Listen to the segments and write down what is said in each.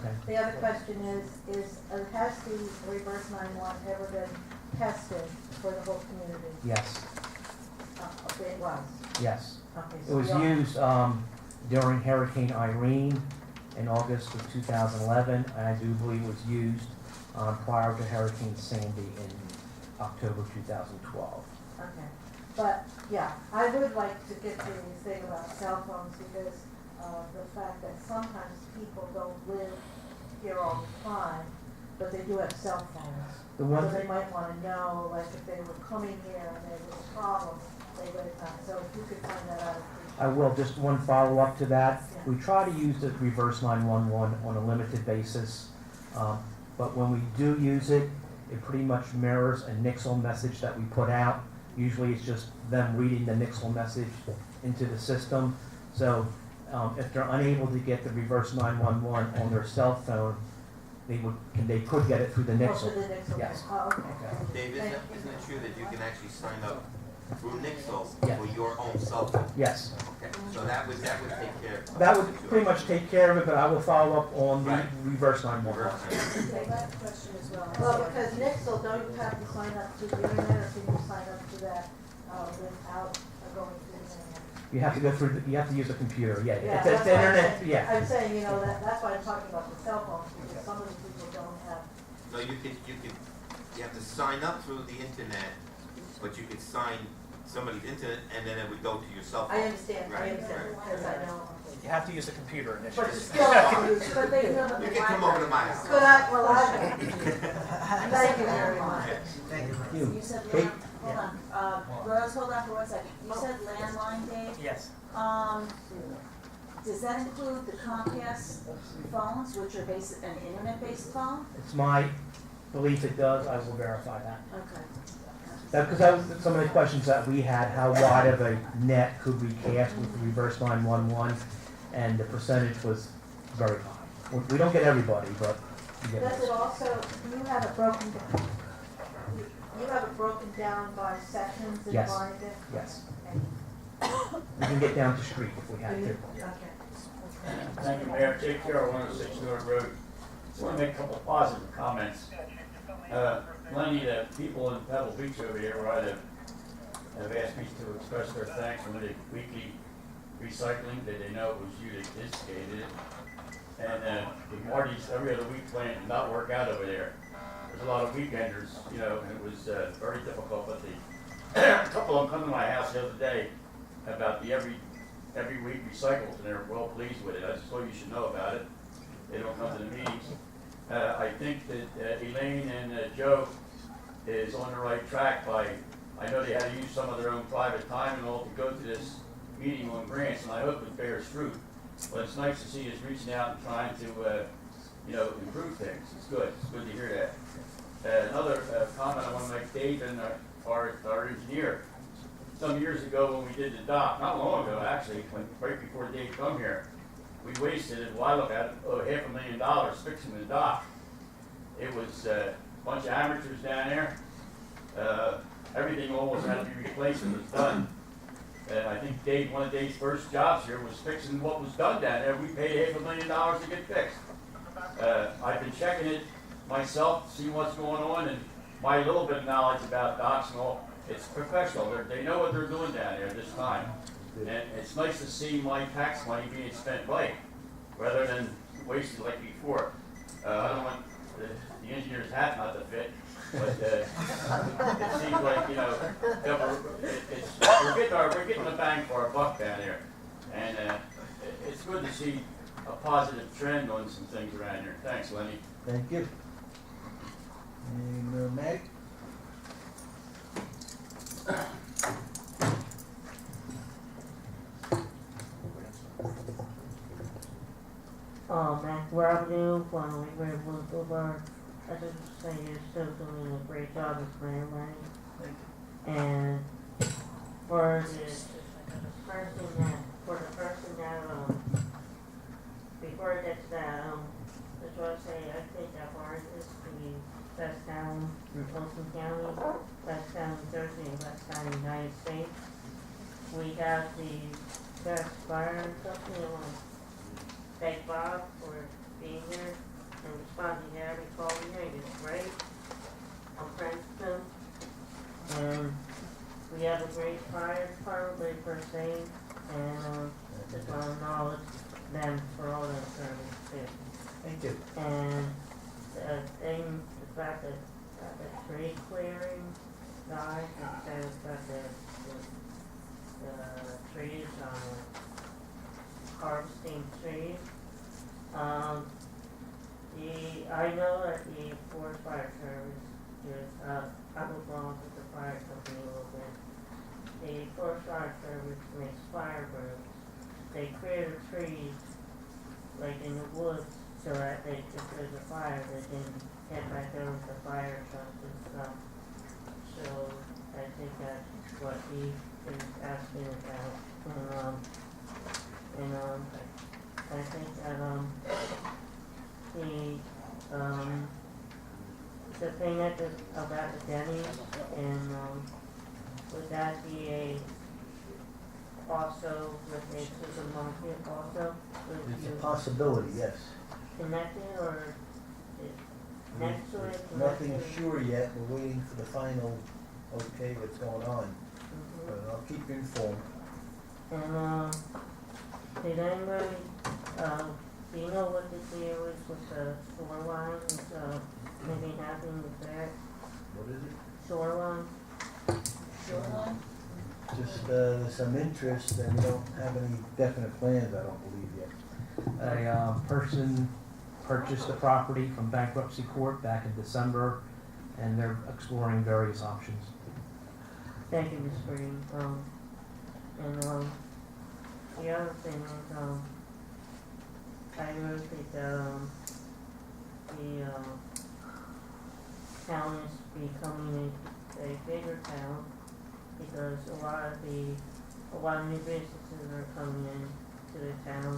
Okay. The other question is has the reverse 911 ever been tested for the whole community? Yes, It was. yes. Okay, It so was we all- used during Hurricane Irene in August of 2011, and I do believe it was used prior to Hurricane Sandy in October 2012. Okay, but, yeah, I would like to get to the thing about cell phones because of the fact that sometimes people don't live here all the time, but they do have cell phones. The one So they thing, might want to know, like, if they were coming here and there was a problem, they would have done. So if you could find that out. I will, just one follow-up to that. Yeah. We try to use the reverse 911 on a limited basis, but when we do use it, it pretty much mirrors a Nixle message that we put out. Usually it's just them reading the Nixle message into the system. So if they're unable to get the reverse 911 on their cell phone, they could get it through the Oh, Nixle. to the Nixle. Yes. Oh, okay. Dave, Thank isn't it true that you can actually sign up through Nixle Yeah. for your own cell phone? Yes. Okay, so that would take care of. That would pretty much take care of it, but I will follow up on the Right. reverse 911. Okay, that question as well. Well, because Nixle, don't you have to sign up to the internet, or can you sign up to that without going through the internet? You have to go through, you have to use a computer, yeah. Yeah, It's that's the why I'm internet, saying- yeah. I'm saying, you know, that's why I'm talking about the cell phones, because some of the people don't have. No, you have to sign up through the internet, but you could sign somebody's internet and then it would go to your cell phone. I understand, Right, because right. I know. You have to use a computer But initially. still, but they know You can come over to my house. Good, well, thank you very much. You. You said Kate? land, hold on, Rose, hold on for 1 second. You said landline, Dave? Yes. Does that include the Comcast phones, which are an internet-based phone? It's my belief it does, I will verify that. Okay. Because that was some of the questions that we had, how wide of a net could we cast with the reverse 911, and the percentage was very high. We don't get everybody, but we get Does most. it also, you have it broken down, you have it broken down by sections in Yes. Barnegat? Yes, Okay. we can get down to street if we have to. Okay. Thank you, Mayor. Jake Carroll, 106 North Road. Just want to make a couple of positive comments. Lenny, the people in Pebble Beach over here where I live have asked me to express their thanks for the weekly recycling, that they know it was you that instigated it. And with Marty's every other week plan did not work out over there. There's a lot of weekenders, you know, and it was very difficult, but a couple of them come to my house the other day about the every week recycles, and they're well pleased with it. I just thought you should know about it. They don't come to the meetings. I think that Elaine and Joe is on the right track by, I know they had to use some of their own private time and all to go to this meeting on grants, and I hope it bears fruit. But it's nice to see us reaching out and trying to, you know, improve things. It's good to hear that. Another comment I want to make, Dave and our engineer. Some years ago when we did the dock, not long ago actually, right before Dave come here, we wasted, well, I look at it, $500,000 fixing the dock. It was a bunch of amateurs down there. Everything almost had to be replaced and was done. And I think Dave, one of Dave's first jobs here was fixing what was done down there. We paid $500,000 to get fixed. I've been checking it myself, see what's going on, and my little bit of knowledge about docks and all, it's professional. They know what they're doing down there this time. And it's nice to see my tax money being spent right, rather than wasted like before. I don't want the engineer's hat not to fit, but it seems like, you know, we're getting the bang for our buck down there. And it's good to see a positive trend on some things around here. Thanks, Lenny. Thank you. And Meg? Maxwell Avenue, Ronald Redwood Boulevard. I just say you're still doing a great job as mayor, Lenny. Thank you. And for the person that, before I get to that, I just want to say I think that Barnes is the best town in Wilson County, best town in Jersey, and best town in the United States. We have the best fire company. I want to thank Bob for being here. I know that the Forest Fire Service is, I was wrong with the fire company a little bit. The Forest Fire Service makes fire breaks. They clear the trees, like in the woods, so that they, if there's a fire, they can get back over with the fire trucks and stuff. So I think that's what he is asking about. I think that, the thing at the, about the Denny's, and, would that be also with a supermarket also? Would It's a you possibility, yes. connect it, or is next to it? Nothing sure yet, we're waiting for the final okay what's going on, Mhm. but I'll keep you informed. And, did anybody, do you know what the deal is with the shorelines, maybe happening with that What is it? shoreline? Shoreline? Just, some interest, and we don't have any definite plans, I don't believe yet. A person purchased the property from bankruptcy court back in December, and they're exploring various options. Thank you, Ms. Green. The other thing is, I really think that, the, town is becoming a bigger town, because a lot of new businesses are coming in to the town,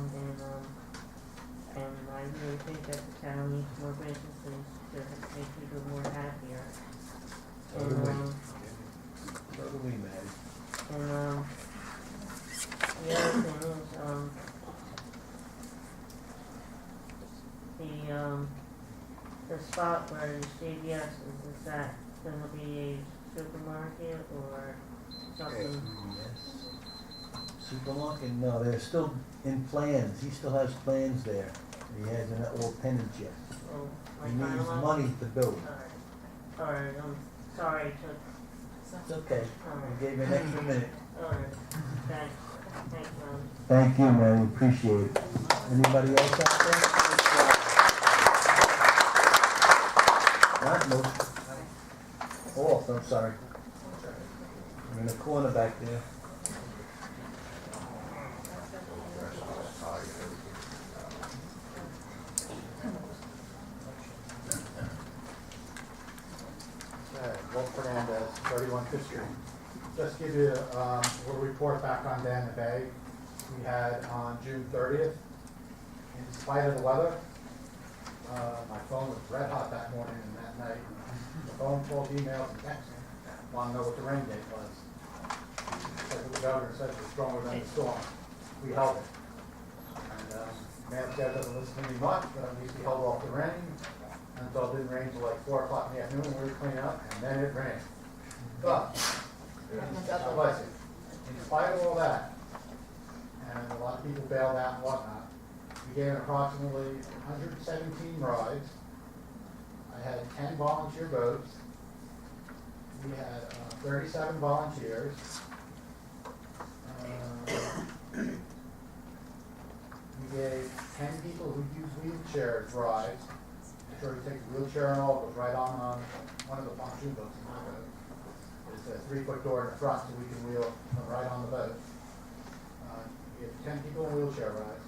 and I really think that the town needs more businesses to make people more happier. So do we. So do we, Maddie. And, the other thing is, the spot where the CVS is that gonna be a supermarket or something? Yes. Supermarket, no, they're still in plans, he still has plans there, he hasn't all penned yet. Oh, He like needs Panama? money to build. Alright, I'm sorry, to, It's okay, we gave you an extra minute. alright, thanks, Thank you, man, appreciate it. Anybody else out there? Not most. Oh, I'm sorry. I'm in the corner back there. Walt Fernandez, 31 Fifth Street. Just give you a little report back on Dan the Bay. We had on June 30th, in spite of the weather, my phone was red hot that morning and that night. The phone calls, emails, and texts. Want to know what the rain date was. Like the governor said, it was stronger than the storm. We held it. And man said doesn't listen to me much, but at least we held off the rain until it didn't rain till like 4 o'clock in the afternoon. We were cleaning up, and then it rained. But God bless you. In spite of all that, and a lot of people bailed out and whatnot, we gave approximately 117 rides. I had 10 volunteer boats. We had 37 volunteers. We gave 10 people who use wheelchairs rides. I'm sure you take a wheelchair and all, goes right on one of the pontoon boats in my boat. There's a 3-foot door in the front so we can wheel right on the boat. We had 10 people in wheelchair rides.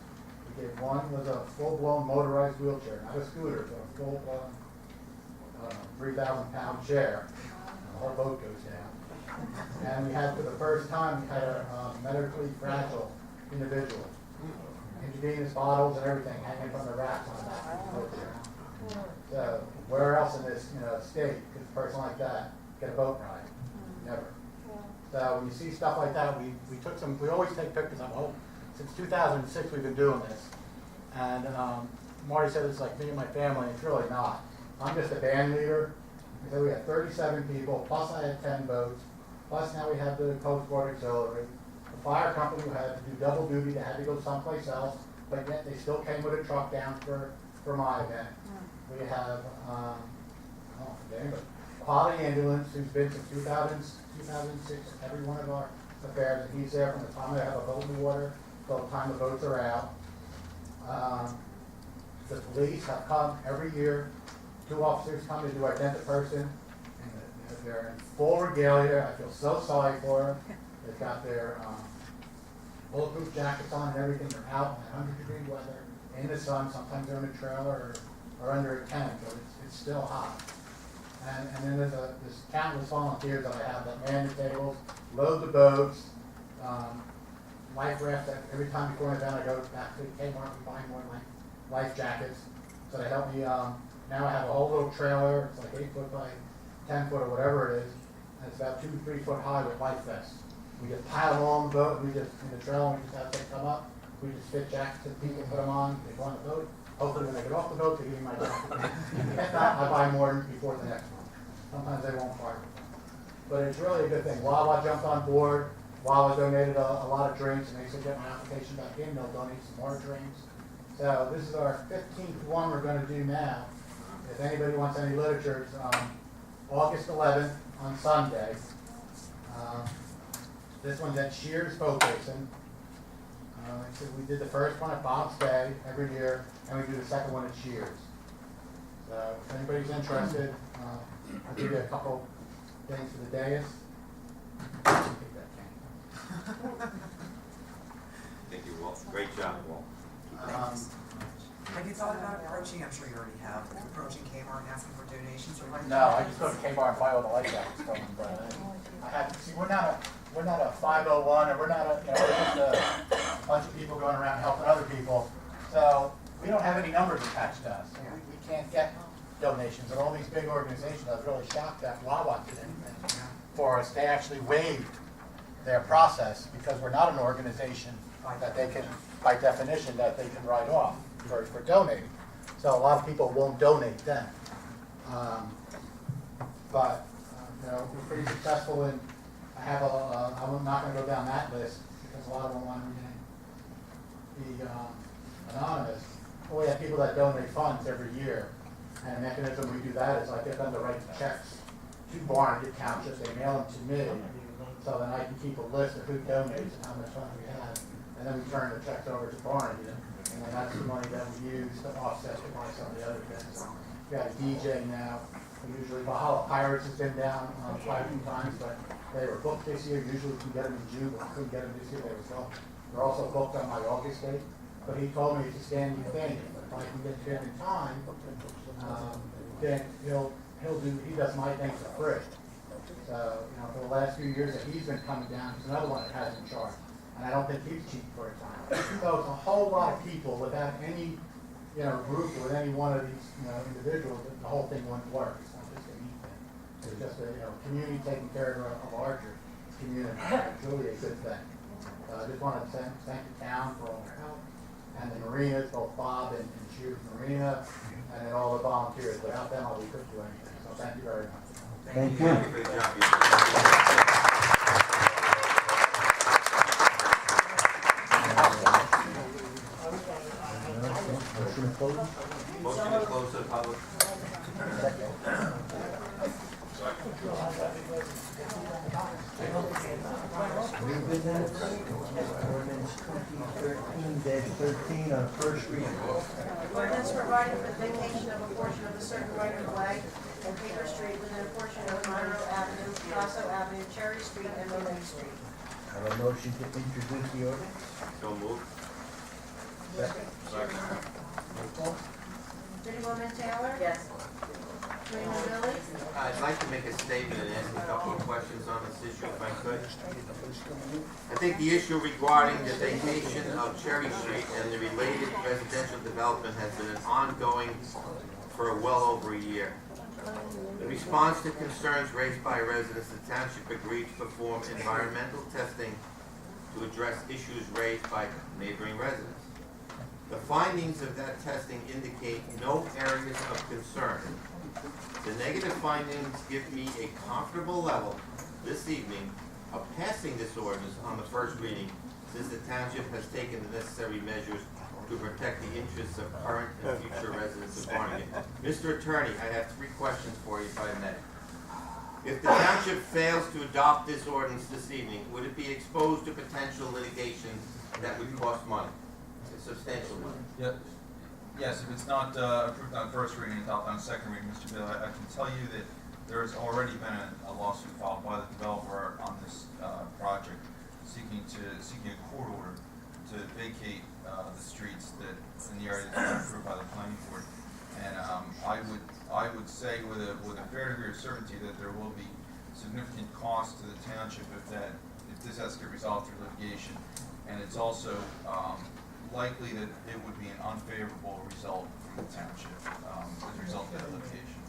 We gave one was a full-blown motorized wheelchair, not a scooter, but a full-blown 3,000-pound chair. The whole boat goes down. And we had, for the first time, we had a medically fragile individual. Intravenous bottles and everything hanging from the racks on the back of the wheelchair. So where else in this state could a person like that get a boat ride? Never. So when you see stuff like that, we took some. We always take pictures of. Oh, since 2006 we've been doing this, and Marty said it's like me and my family. It's really not. I'm just a band leader. So we had 37 people, plus I had 10 boats, plus now we have the Coast Guard Auxiliary. The fire company who had to do double duty, they had to go someplace else, but yet they still came with a truck down for my event. We have, Quality Ambulance, who's been since 2006, every one of our affairs, and he's there from the time they have a boat in the water till the time the boats are out. The police have come every year, 2 officers come to do identify person, and they're in full regalia. I feel so sorry for them. They've got their bulletproof jackets on and everything. They're out in 100-degree weather, in the sun. Sometimes they're in a trailer or under a tent, but it's still hot. And then there's this countless volunteers that I have that man the tables, load the boats, life raft. Every time before an event, I go back to Kmart and buy more life jackets. So they help me. Now I have a whole little trailer. It's like 8 foot by 10 foot or whatever it is. And it's about 2 to 3 foot high with life vests. We just pile them all on the boat. And we just in the trailer. We just have them come up. We just fit jackets and people put them on. They go on the boat. Hopefully when they get off the boat, they give me my jacket. If not, I buy more before the next one. Sometimes they won't part with them. But it's really a good thing. Wawa jumped on board. Wawa donated a lot of drinks, and they said get my application back in. They'll donate some more drinks. So this is our 15th one we're going to do now. If anybody wants any literature, it's August 11th on Sunday. This one's at Shears Boat Basin. Like I said, we did the first one at Bob's Bay every year, and we do the second one at Shears. So if anybody's interested, I'll give you a couple things for the dais. Take that cane. Thank you, Walt. Great job, Walt. Have you thought about approaching, I'm sure you already have, approaching Kmart and asking for donations or like? No, I just go to Kmart and buy all the life jackets from them, but I have, see, we're not a 501, and we're just a bunch of people going around helping other people, so we don't have any numbers attached to us. We can't get donations, and all these big organizations, I was really shocked that Wawa did anything for us. They actually waived their process because we're not an organization that they can, by definition, that they can write off for donating. So a lot of people won't donate then. But we're pretty successful in, I'm not going to go down that list because a lot of them want to be anonymous. But we have people that donate funds every year. And the mechanism we do that is I get them to write the checks to Barnegat Township. They mail them to me, so then I can keep a list of who donates and how much money we have. And then we turn the checks over to Barnegat. And then that's the money that we use to offset to buy some of the other things. We got a DJ now. We usually, Valhalla Pirates has been down quite a few times, but they were booked this year. Usually we can get them in June, but we couldn't get them this year. They're also booked on my August date. But he told me it's a standing thing. If I can get there in time, then he does my thing for free. So, for the last few years that he's been coming down, it's another one that has him charged. And I don't think he's cheap for his time. So it's a whole lot of people without any, group or with any one of these, individuals, the whole thing wouldn't work. It's not just a neat thing. It's just a, community taking care of a larger community. It's really a good thing. I just want to thank the town for all their help. And the marinas, both Bob and Shears Marina, and then all the volunteers. Without them, we couldn't do anything. So thank you very much. Thank you. Thank you for the job you did. Motion to close? Motion to close to the public. New business, ordinance 2013-13 on first reading. Ordinance providing for the vacation of a portion of a certain right of way in Paper Street within a portion of Monroe Avenue, Picasso Avenue, Cherry Street, and Monet Street. Have a motion to introduce the ordinance? So moved. Second. Roll call. Prettywoman Taylor? Yes. Raymond Billy? I'd like to make a statement and ask a couple of questions on this issue if I could. I think the issue regarding the vacation of Cherry Street and the related residential development has been an ongoing for well over a year. In response to concerns raised by residents, the township agreed to perform environmental testing to address issues raised by neighboring residents. The findings of that testing indicate no areas of concern. The negative findings give me a comfortable level this evening of passing this ordinance on the first reading, since the township has taken the necessary measures to protect the interests of current and future residents of Barnegat. Mr. Attorney, I have 3 questions for you, if I may. If the township fails to adopt this ordinance this evening, would it be exposed to potential litigation that would cost money, substantial money? Yep. Yes, if it's not approved on first reading and adopted on second reading, Mr. Bill, I can tell you that there has already been a lawsuit filed by the developer on this project seeking a court order to vacate the streets that in the area that's been approved by the planning board. And I would say with a fair degree of certainty that there will be significant cost to the township if this has to get resolved through litigation. And it's also likely that it would be an unfavorable result for the township as a result of that litigation.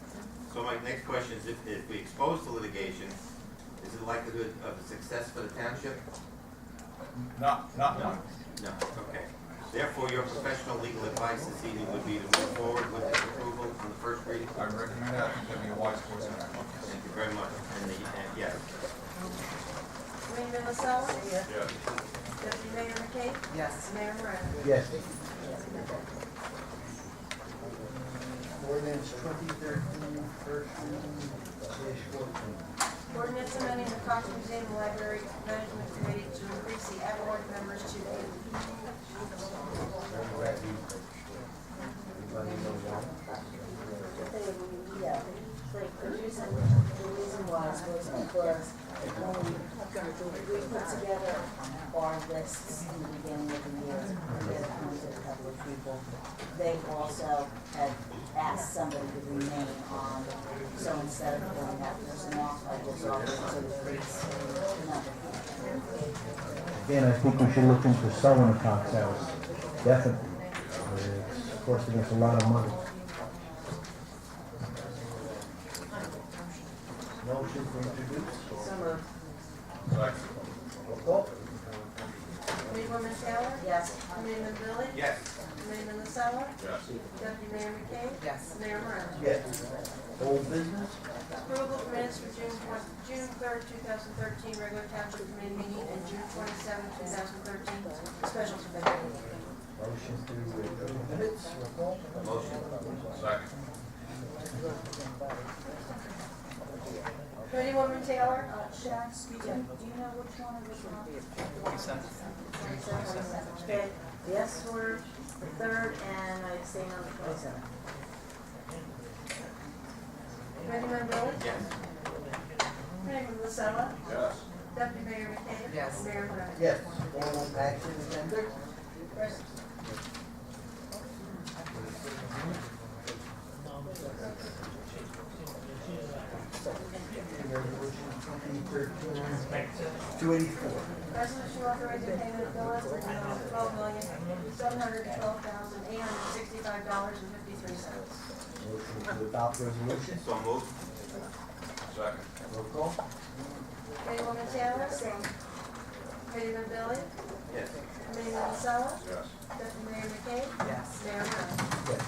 So my next question is, if we expose to litigation, is it likelihood of success for the township? Not one. No, okay. Therefore, your professional legal advice this evening would be to move forward with this approval on the first reading? I recommend that. I think that'd be a wise course of action. Thank you very much. Yes. Committeeman LaSalla? Yes. Deputy Mayor McKay? Yes. Mayor Morano? Yes. Ordinance 2013, first reading, /14. Ordinance amending the Cox Museum and Library Management Committee to increase the at-large members to 8. Everybody knows that. Yeah, the reason was because when we put together our lists in the beginning of the year, and we had appointed a couple of people, they also had asked somebody to remain on, so instead of going that person off, I just offered to increase the number. Again, I think we should look into selling the Cox House, definitely. It's costing us a lot of money. Motion to introduce. So moved. Second. Roll call. Committeewoman Taylor? Yes. Committeeman Billy? Yes. Committeeman LaSalla? Yes. Deputy Mayor McKay? Yes. Mayor Morano? Yes. Old business? Approval of minutes for June 3rd, 2013, regular township committee meeting, and June 27th, 2013, special committee meeting. Motion to approve minutes. Roll call. Motion. Second. Committeewoman Taylor? Sharon, excuse me, do you know which one of which one? 27th. Okay, yes for the 3rd, and I abstain on the 27th. Committeeman Billy? Yes. Committeeman LaSalla? Yes. Deputy Mayor McKay? Yes. Mayor Morano? Yes. Formal action agenda. Resolution 2013-284. Resolution authorizing payment of bills in the amount of $12,712,865.53. Motion to adopt resolution. So moved. Second. Roll call. Committeewoman Taylor? Committeeman Billy? Yes. Committeeman LaSalla? Yes. Deputy Mayor McKay? Yes. Mayor Morano? Yes.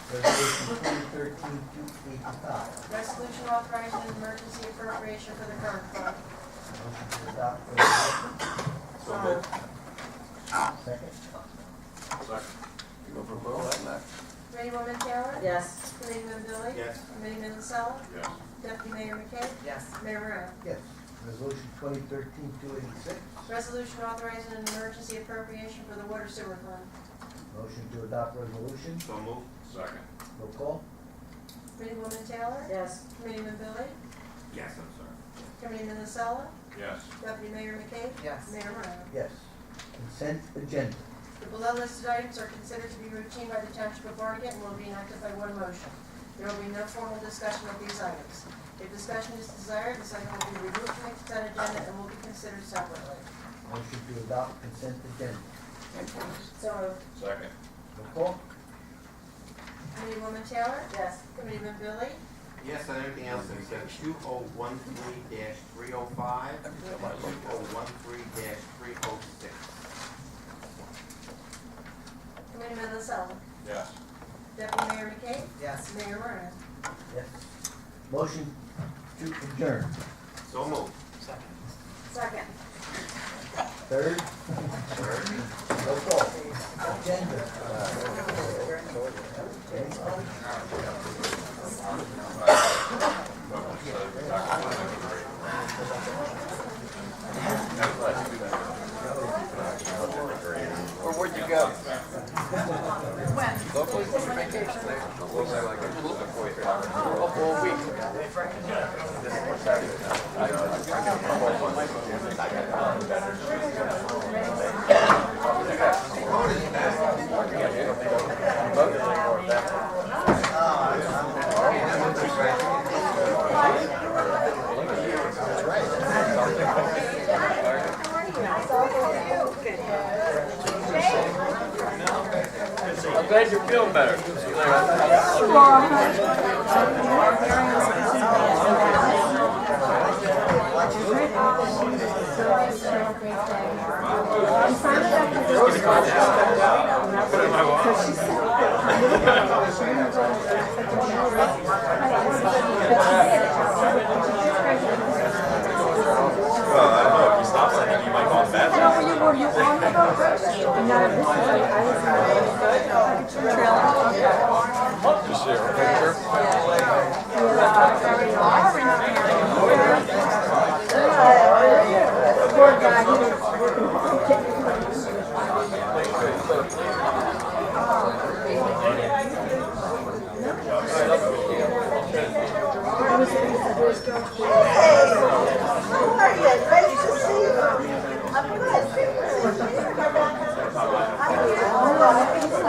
Resolution 2013-285. Resolution authorizing an emergency appropriation for the current fund. Motion to adopt resolution. So moved. Second. Second. Committeewoman Taylor? Yes. Committeeman Billy? Yes. Committeeman LaSalla? Yes. Deputy Mayor McKay? Yes. Mayor Morano? Yes. Resolution 2013-286. Resolution authorizing an emergency appropriation for the water sewer fund. Motion to adopt resolution. So moved. Second. Roll call. Committeewoman Taylor? Yes. Committeeman Billy? Yes, I'm sorry. Committeeman LaSalla? Yes. Deputy Mayor McKay? Yes. Mayor Morano? Yes. Consent agenda. The below listed items are considered to be routine by the Township of Barnegat and will be enacted by one motion. There will be no formal discussion of these items. If discussion is desired, this item will be removed from the consent agenda and will be considered separately. Motion to adopt consent agenda. So moved. Second. Roll call. Committeewoman Taylor? Yes. Committeeman Billy? Yes, and everything else except 2013-305, 2013-306. Committeeman LaSalla? Yes. Deputy Mayor McKay? Yes. Mayor Morano? Yes. Motion to adjourn. So moved. Second. Third. Roll call. Agenda. Where'd you go? I'm glad you're feeling better.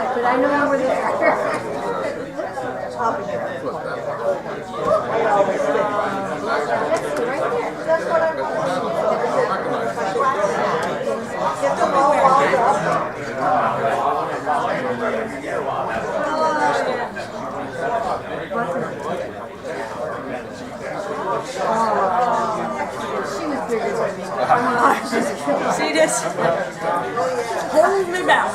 But I know you were there. That's what I'm. Get them all wound up. She was bigger than me. See this? Hold me back.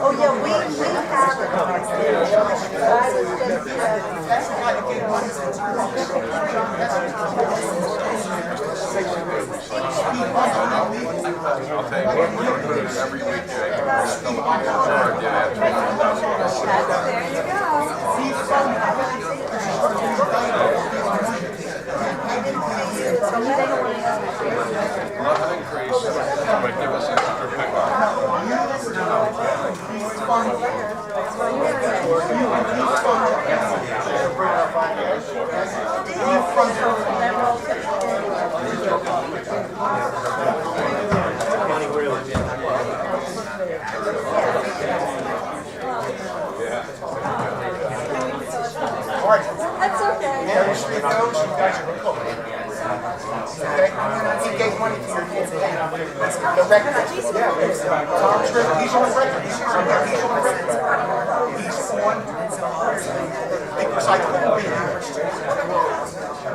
Oh yeah, we have it. I was That's okay. Mary Street knows you guys are recording. Okay? He gave money to your kids. The record. Yeah. Tom's record. He's on record. He's on record. He's on record. He's on because I couldn't be here.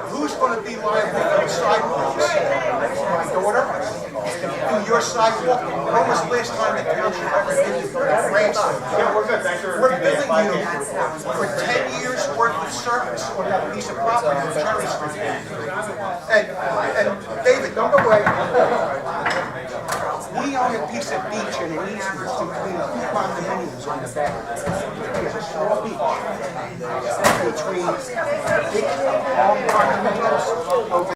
Who's going to be liable for the sidewalks? My daughter. Do your sidewalk. When was the last time the township ever did it for grants? Yeah, we're good. Thanks for We're billing you for 10 years worth of service on that piece of property on Cherry Street. And David, don't go away. We own a piece of beach and it needs to between 2 condominiums on the back. There's a small beach between big long condominiums over